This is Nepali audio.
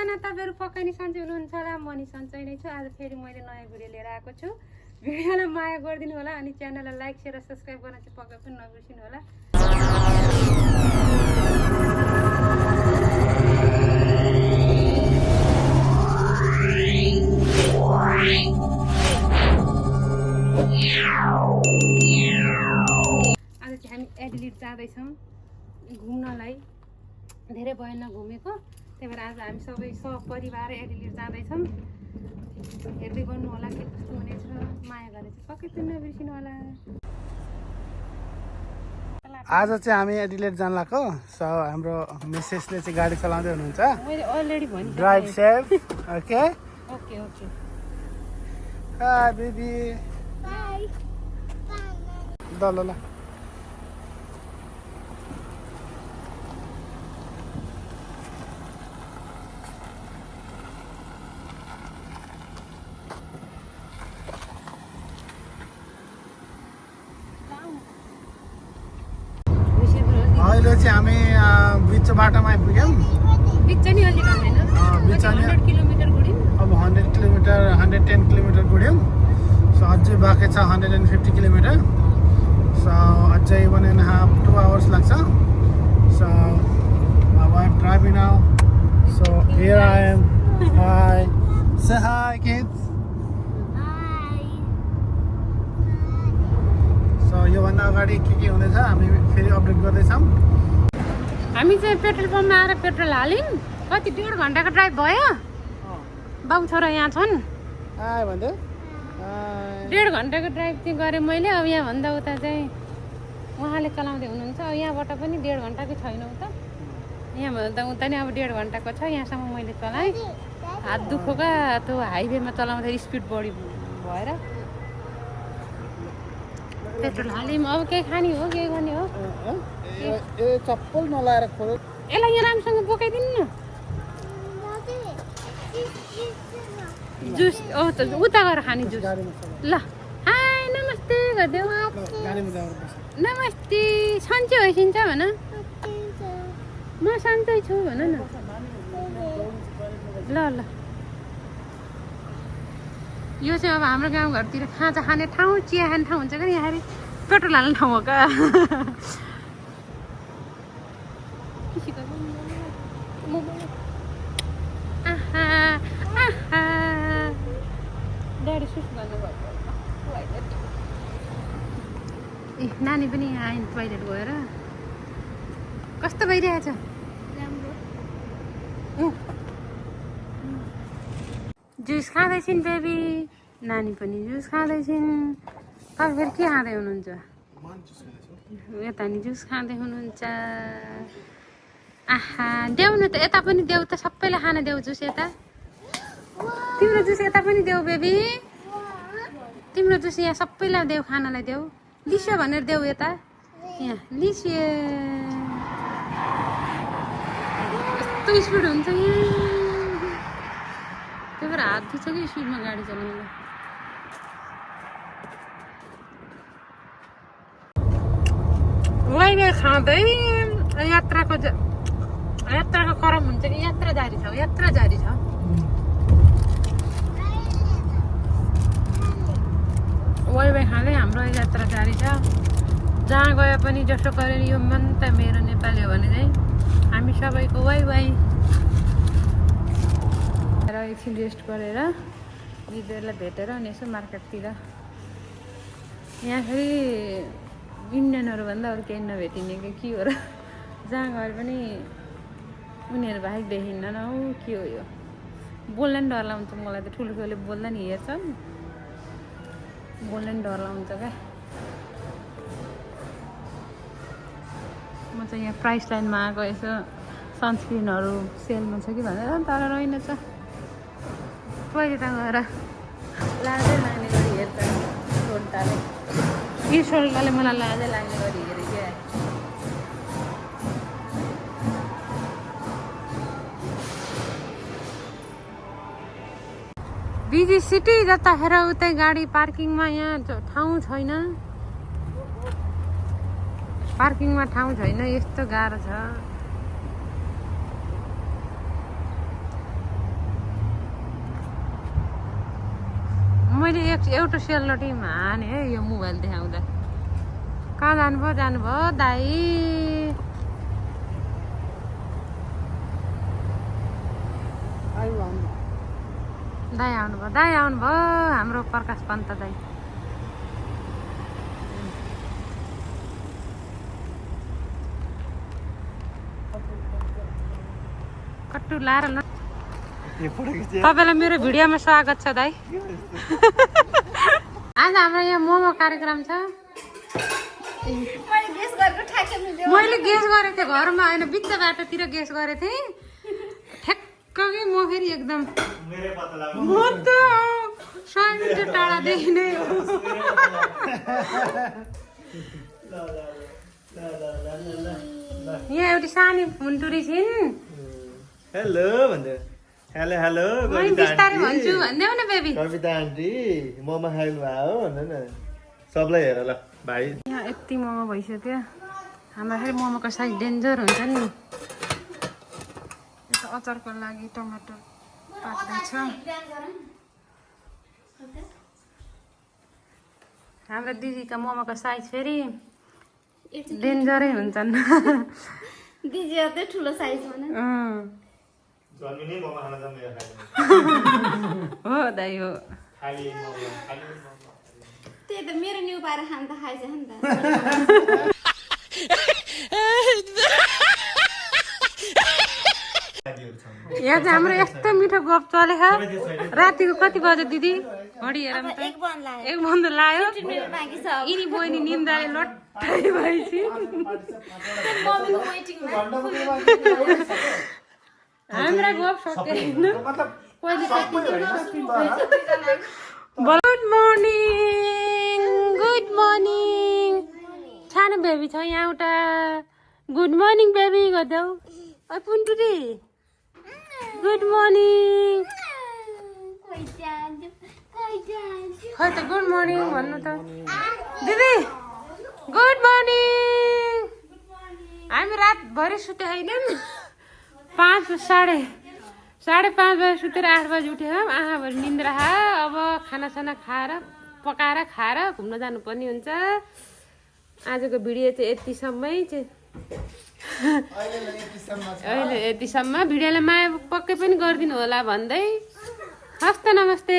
सबैजना तपाईँहरू पक्कै नि सन्चै हुनुहुन्छ होला म नि सन्चै नै छु आज फेरि मैले नयाँ भिडियो लिएर आएको छु भिडियोलाई माया गरिदिनु होला अनि च्यानललाई लाइक शेयर र सब्स्क्राइब गर्न चाहिँ पक्कै पनि नबिर्सिनु होला आज चाहिँ हामी एडिलेड जाँदैछौँ घुम्नलाई धेरै भयो नघुमेको त्यही भएर आज हामी सबै सपरिवार एडिलेड जाँदैछौँ हेर्दै गर्नु होला के कस्तो हुनेछ माया गर्ने चाहिँ पक्कै पनि नबिर्सिनु होला आज चाहिँ हामी एडिलेड जान लाग्यो सो हाम्रो मिसेसले चाहिँ गाडी चलाउँदै हुनुहुन्छ मैले अलरेडी भने drive safe okay okay okay hi baby bye ल ल ल अहिले चाहिँ हामी बिच बाटोमा आइपुग्यौँ बिच नि अलि कम हैन बिच 100 किलोमिटर गुड्यौँ अब 100 किलोमिटर 110 किलोमिटर गुड्यौँ सो अझै बाँकी छ 150 किलोमिटर सो अझै 1.5 2 आवर्स लाग्छ सो अब I am driving now so here I am hi say hi kids so योभन्दा अगाडि के हुँदैछ हामी फेरि अपडेट गर्दैछौँ हामी चाहिँ पेट्रोल पम्पमा आएर पेट्रोल हाल्यौँ कति 1.5 घन्टाको ड्राइभ भयो बाउ छोरा यहाँ छन् हाई भन्दै 1.5 घन्टाको ड्राइभ चाहिँ गरेँ मैले अब यहाँभन्दा उता चाहिँ उहाँले चलाउँदै हुनुहुन्छ अब यहाँबाट पनि 1.5 घन्टाकै छैन उता यहाँभन्दा उता नि अब 1.5 घन्टाको छ यहाँसम्म मैले चलाएँ हात दुखोका त्यो हाइवेमा चलाउँदाखेरि स्पिड बढी भएर पेट्रोल हाल्यौँ अब केही खाने हो के गर्ने हो ए चप्पल नलाएर खोलो यसलाई यहाँ राम्रोसँग बोकाइदिनु न जुस उता गएर खाने जुस ल हाई नमस्ते गरिदेऊ नमस्ते सन्चै होइसिन्छ भन म सन्चै छु भन न ल ल यो चाहिँ अब हाम्रो गाउँघरतिर खाजा खाने ठाउँ चिया खाने ठाउँ हुन्छ क्या यहाँ पेट्रोल हाल्ने ठाउँ हो क्या ड्याडी सुस गर्नुभएको ए नानी पनि यहाँ आइन टोइलेट गएर कस्तो भइरहेछ जुस खाँदैछिन् बेबी नानी पनि जुस खाँदैछिन् तपाईँ फेरि के खाँदै हुनुहुन्छ यता नि जुस खाँदै हुनुहुन्छ आहा देऊ न त यता पनि देऊ त सबैले खान देऊ जुस यता तिम्रो जुस यता पनि देऊ बेबी तिम्रो जुस यहाँ सबैलाई देऊ खानालाई देऊ लिस्यो भनेर देऊ यता यहाँ लिस्यो यस्तो स्पिड हुन्छ यहाँ त्यही भएर हात दुख्छ कि स्पिडमा गाडी चलाउनु वाइवाई खाँदै यात्राको क्रम हुन्छ कि यात्रा जारी छ वाइवाई खाँदै हाम्रो यात्रा जारी छ जहाँ गए पनि जसो गरे यो मन त मेरो नेपाली हो भने चाहिँ हामी सबैको वाइवाई र एकछिन रेस्ट गरेर दिदीहरूलाई भेटेर अनि यसो मार्केटतिर यहाँ फेरि इन्डियनहरूभन्दा अरू केही नभेटिने कि के हो र जहाँ गएर पनि उनीहरू बाहेक देखिन्न न हौ के हो यो बोल्न नि डर लाउँछ मलाई त ठुलोले बोल्दा नि हेर्छन् बोल्न नि डर लाउँछ क्या म चाहिँ यहाँ प्राइस लाइनमा आएको यसो सनस्क्रिनहरू सेलमा छ कि भनेर तर रहेनछ पहिले त गएर लाजै लाग्ने गरी हेर्छ सोल्टाले यी सोल्टाले मलाई लाजै लाग्ने गरी हेरेँ क्या बिजी सिटी जताखेर उतै गाडी पार्किङमा यहाँ ठाउँ छैन पार्किङमा ठाउँ छैन यस्तो गाह्रो छ मैले एउटा सेलरोटी हाने है यो मोबाइल देखाउँदा। कहाँ जानुभयो दाइ? दाइ आउनुभयो हाम्रो प्रकाश पन्त दाइ। कट्टु लाएर ल। तपाईँलाई मेरो भिडियोमा स्वागत छ दाइ। आज हाम्रो यहाँ मोमो कार्यक्रम छ। मैले गेस गरेको थिएँ घरमा होइन, बिच बाटोतिर गेस गरेको थिएँ ठ्याक्क कि म फेरि एकदम म त 100 मिटर टाढादेखि नै हो। यहाँ एउटी सानी फुन्टुरी छिन्। हेलो भन्दै हेलो हेलो म बिस्तारै भन्छु भन्देऊ न बेबी। कविता आन्टी मोमो खानु भयो भन्नु न सबलाई हेर ल भाइ। यहाँ यति मोमो भइसक्यो। हाम्रो फेरि मोमोको साइज डेन्जर हुन्छ नि। यसो अचारको लागि टमाटर पाक्दैछ। हाम्रो दिदीको मोमोको साइज फेरि डेन्जरै हुन्छन्। दिदी अझै ठुलो साइज भने जन्मिनै मोमो खान जन्मेर हो दाइ हो। खाली मोमो खाली मोमो त्यही त मेरो न्यु पाएर खान त खाइछ नि त। यहाँ चाहिँ हाम्रो यस्तो मिठो गफ चलेको। रातिको कति बज्यो दिदी? घडी हेर त। 1 बन्द लाग्यो। यिनी बहिनी निन्दाले लट्टै भएपछि हाम्रा गफ सकेन। गुड मर्निङ सानो बेबी छ यहाँ एउटा। गुड मर्निङ बेबी गर्छौ। पुन्टुरी गुड मर्निङ। खै त गुड मर्निङ भन्नु त दिदी। Good morning. हामी रातभरि सुते होइनौँ। 5:30 बजे सुतेर 8 बजे उठेर आँखाभरि निन्द्रा अब खानासाना खाएर पकाएर खाएर घुम्न जानुपर्ने हुन्छ। आजको भिडियो चाहिँ यतिसम्मै चाहिँ अहिले यतिसम्म। भिडियोलाई माया पक्कै पनि गरिदिनु होला भन्दै हस्त नमस्ते।